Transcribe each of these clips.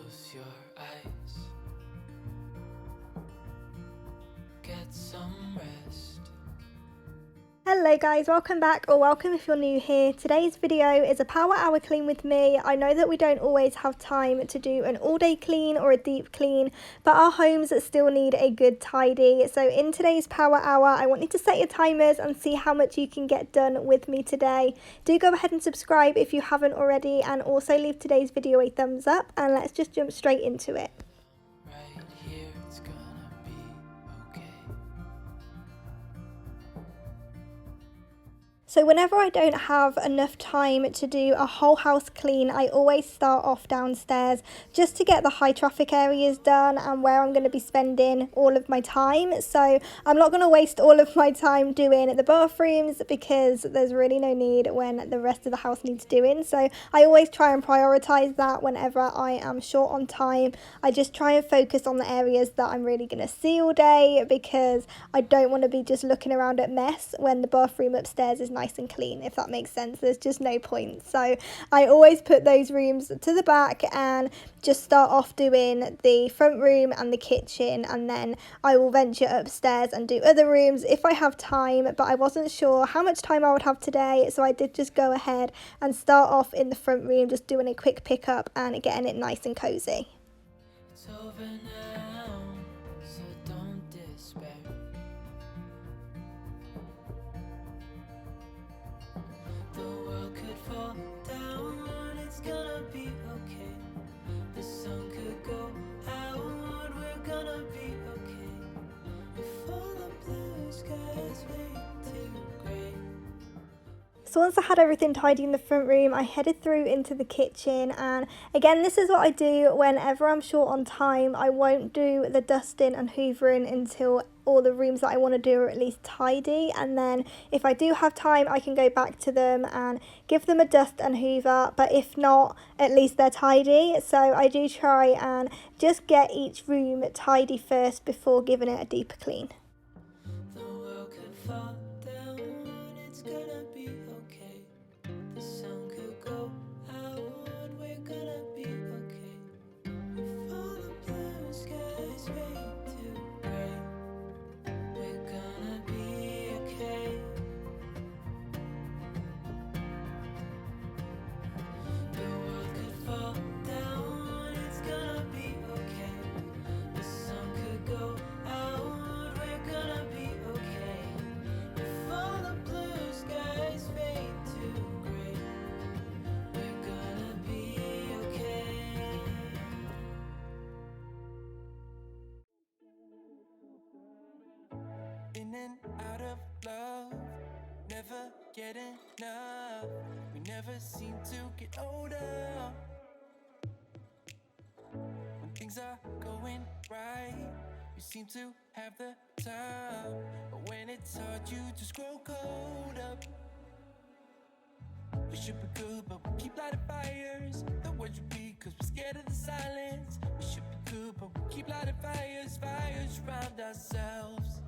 Close your eyes. Get some rest. Hello guys, welcome back, or welcome if you're new here. Today's video is a power hour clean with me. I know that we don't always have time to do an all-day clean or a deep clean, but our homes still need a good tidy. So in today's power hour, I want you to set your timers and see how much you can get done with me today. Do go ahead and subscribe if you haven't already, and also leave today's video a thumbs up, and let's just jump straight into it. Right here, it's gonna be okay. So whenever I don't have enough time to do a whole house clean, I always start off downstairs just to get the high traffic areas done and where I'm going to be spending all of my time. So I'm not going to waste all of my time doing the bathrooms because there's really no need when the rest of the house needs doing. So I always try and prioritize that whenever I am short on time. I just try and focus on the areas that I'm really going to see all day, because I don't want to be just looking around at mess when the bathroom upstairs is nice and clean, if that makes sense. There's just no point. So I always put those rooms to the back and just start off doing the front room and the kitchen, and then I will venture upstairs and do other rooms if I have time. But I wasn't sure how much time I would have today, so I did just go ahead and start off in the front room, just doing a quick pickup and getting it nice and cozy. It's over now, so don't despair. The world could fall down, it's gonna be okay. The sun could go out, we're gonna be okay. If all the blue skies fade to grey. So once I had everything tidy in the front room, I headed through into the kitchen, and again, this is what I do whenever I'm short on time. I won't do the dusting and hoovering until all the rooms that I want to do are at least tidy, and then if I do have time I can go back to them and give them a dust and hoover, but if not, at least they're tidy. So I do try and just get each room tidy first before giving it a deeper clean. The world could fall down, it's gonna be okay. The sun could go out, we're gonna be okay. If all the blue skies fade to grey, we're gonna be okay. The world could fall down, it's gonna be okay. The sun could go out, we're gonna be okay. If all the blue skies fade to grey, we're gonna be okay. In and out of love, never get enough. We never seem to get older. When things are going right, you seem to have the time, but when it's hard, you just grow cold up. We should be good, but we keep lighting fires. The words repeat, cause we're scared of the silence. We should be good, but we keep lighting fires, fires around ourselves.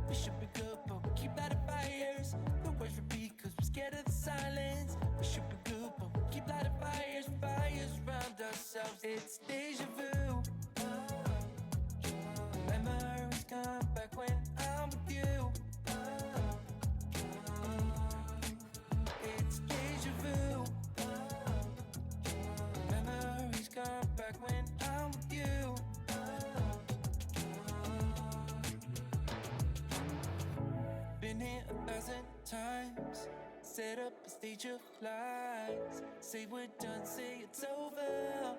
We should be good, but we keep lighting fires. The words repeat, cause we're scared of the silence. We should be good, but we keep lighting fires, fires around ourselves. It's deja vu. Memories come back when I'm with you. It's deja vu. Memories come back when I'm with you. Been here 1,000 times. Set up a stage of lies. Say we're done, say it's over.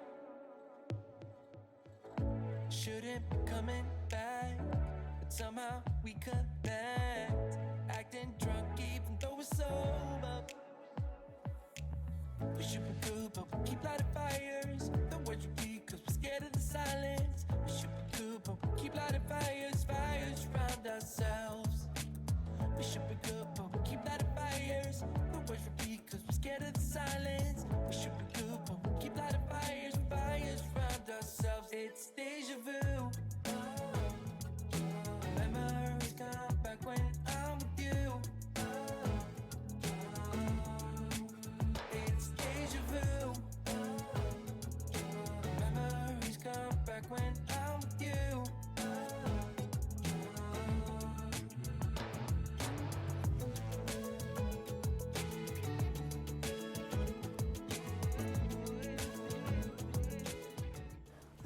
Shouldn't be coming back, but somehow we connect. Acting drunk even though we're sober. We should be good, but we keep lighting fires. The words repeat, cause we're scared of the silence. We should be good, but we keep lighting fires, fires around ourselves. We should be good, but we keep lighting fires. The words repeat, cause we're scared of the silence. We should be good, but we keep lighting fires, fires around ourselves. It's deja vu. Memories come back when I'm with you. It's deja vu. Memories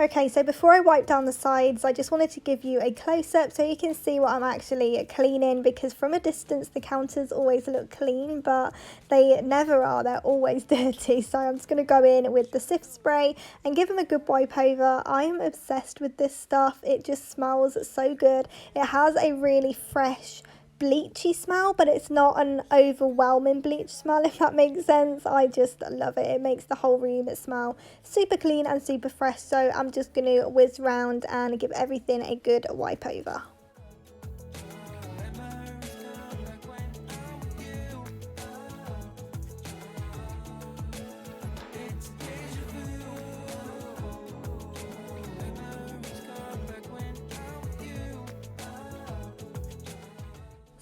Okay, so before I wipe down the sides, I just wanted to give you a close-up so you can see what I'm actually cleaning, because from a distance the counters always look clean, but they never are. They're always dirty. So I'm just going to go in with the sift spray and give them a good wipe over. I'm obsessed with this stuff. It just smells so good. It has a really fresh, bleachy smell, but it's not an overwhelming bleach smell, if that makes sense. I just love it. It makes the whole room smell super clean and super fresh. So I'm just going to whiz round and give everything a good wipe over.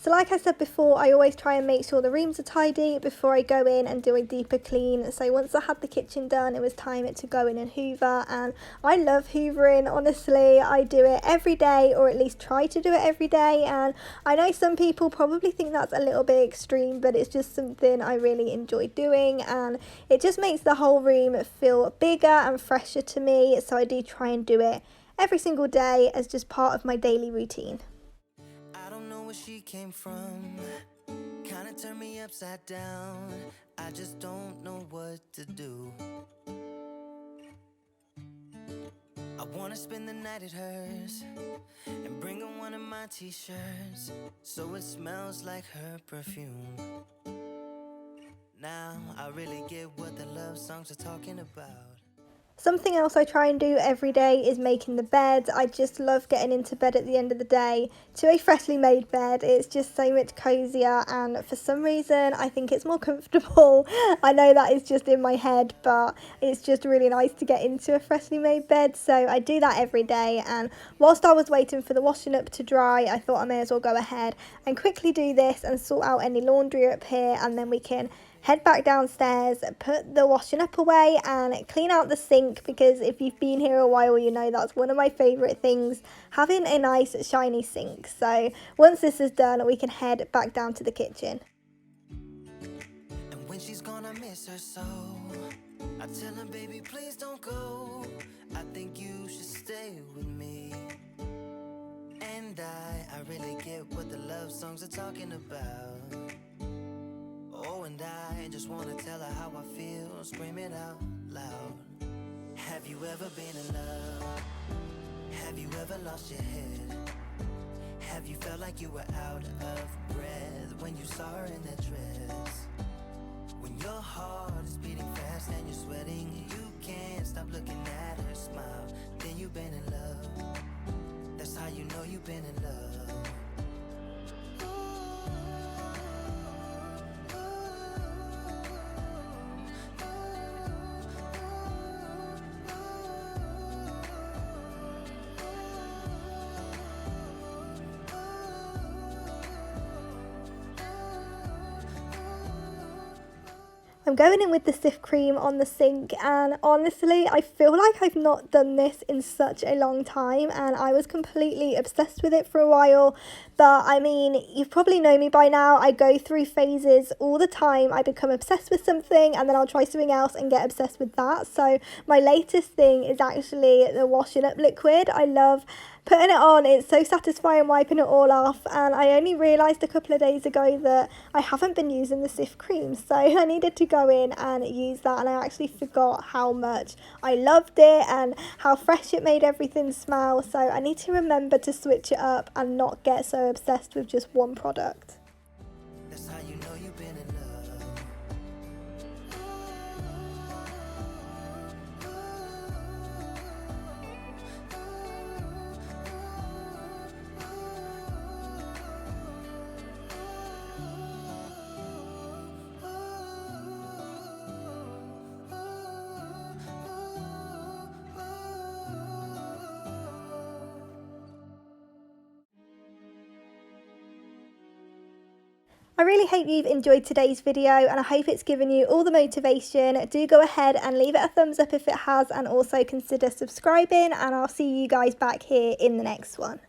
So like I said before, I always try and make sure the rooms are tidy before I go in and do a deeper clean. So once I had the kitchen done, it was time to go in and hoover, and I love hoovering, honestly. I do it every day, or at least try to do it every day, and I know some people probably think that's a little bit extreme, but it's just something I really enjoy doing, and it just makes the whole room feel bigger and fresher to me. So I do try and do it every single day as just part of my daily routine. Where she came from kinda turned me upside down. I just don't know what to do. I wanna spend the night at hers and bring her one of my t-shirts so it smells like her perfume. Now I really get what the love songs are talking about. Something else I try and do every day is making the bed. I just love getting into bed at the end of the day to a freshly made bed. It's just so much cozier, and for some reason I think it's more comfortable. I know that is just in my head, but it's just really nice to get into a freshly made bed. So I do that every day, and whilst I was waiting for the washing up to dry, I thought I may as well go ahead and quickly do this and sort out any laundry up here, and then we can head back downstairs, put the washing up away and clean out the sink, because if you've been here a while you know that's one of my favourite things, having a nice shiny sink. So once this is done we can head back down to the kitchen. And when she's gone I miss her so, I tell her, baby, please don't go, I think you should stay with me. And I really get what the love songs are talking about. Oh, and I just wanna tell her how I feel, scream it out loud. Have you ever been in love? Have you ever lost your head? Have you felt like you were out of breath when you saw her in that dress? When your heart is beating fast and you're sweating, you can't stop looking at her smile, then you've been in love. That's how you know you've been in love. I'm going in with the sift cream on the sink, and honestly I feel like I've not done this in such a long time, and I was completely obsessed with it for a while. But I mean, you've probably known me by now. I go through phases all the time. I become obsessed with something and then I'll try something else and get obsessed with that. So my latest thing is actually the washing up liquid. I love putting it on. It's so satisfying wiping it all off, and I only realised a couple of days ago that I haven't been using the sift cream, so I needed to go in and use that, and I actually forgot how much I loved it and how fresh it made everything smell. So I need to remember to switch it up and not get so obsessed with just one product. That's how you know you've been in love. I really hope you've enjoyed today's video, and I hope it's given you all the motivation. Do go ahead and leave it a thumbs up if it has, and also consider subscribing, and I'll see you guys back here in the next one.